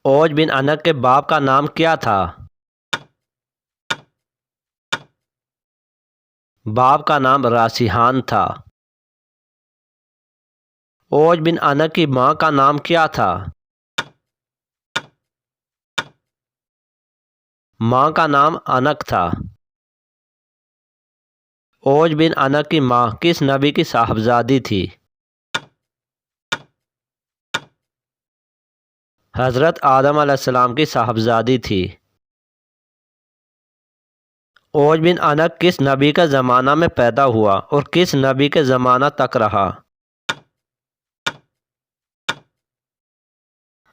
اوج بن انق کے باپ کا نام کیا تھا؟ باپ کا نام راسیحان تھا۔ اوج بن انق کی ماں کا نام کیا تھا؟ ماں کا نام انق تھا۔ اوج بن انق کی ماں کس نبی کی صاحبزادی تھی؟ حضرت آدم علیہ السلام کی صاحبزادی تھی۔ اوج بن انق کس نبی کا زمانہ میں پیدا ہوا اور کس نبی کے زمانہ تک رہا؟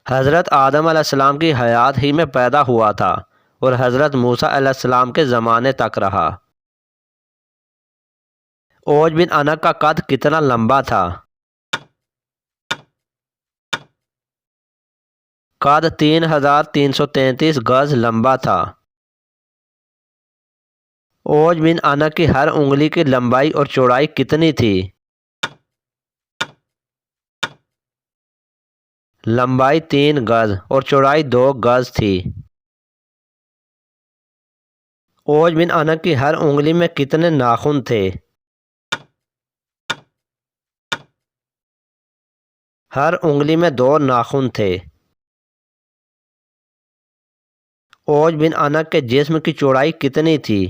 حضرت آدم علیہ السلام کی حیات ہی میں پیدا ہوا تھا اور حضرت موسیٰ علیہ السلام کے زمانے تک رہا۔ اوج بن انق کا قد کتنا لمبا تھا؟ قد 3333 گز لمبا تھا۔ اوج بن انق کی ہر انگلی کی لمبائی اور چوڑائی کتنی تھی؟ لمبائی 3 گز اور چوڑائی 2 گز تھی۔ اوج بن انق کی ہر انگلی میں کتنے ناخن تھے؟ ہر انگلی میں 2 ناخن تھے۔ اوج بن انق کے جسم کی چوڑائی کتنی تھی؟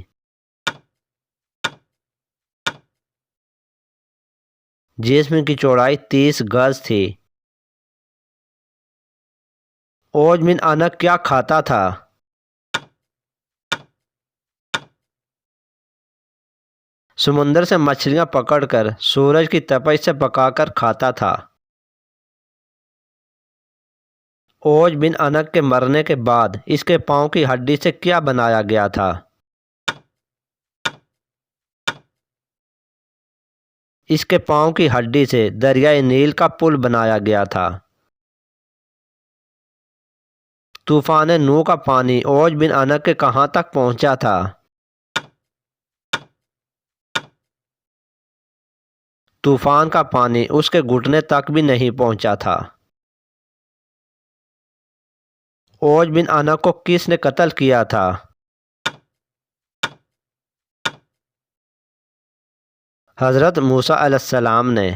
جسم کی چوڑائی 30 گز تھی۔ اوج بن انق کیا کھاتا تھا؟ سمندر سے مچھلیاں پکڑ کر سورج کی تپش سے پکا کر کھاتا تھا۔ اوج بن انق کے مرنے کے بعد اس کے پاؤں کی ہڈی سے کیا بنایا گیا تھا؟ اس کے پاؤں کی ہڈی سے دریائے نیل کا پل بنایا گیا تھا۔ طوفان نوح کا پانی اوج بن انق کے کہاں تک پہنچا تھا؟ طوفان کا پانی اس کے گھٹنے تک بھی نہیں پہنچا تھا۔ اوج بن انق کو کس نے قتل کیا تھا؟ حضرت موسیٰ علیہ السلام نے۔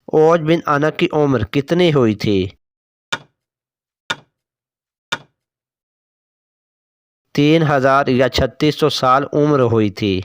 اوج بن انق کی عمر کتنی ہوئی تھی؟ 3000 یا 3600 سال عمر ہوئی تھی۔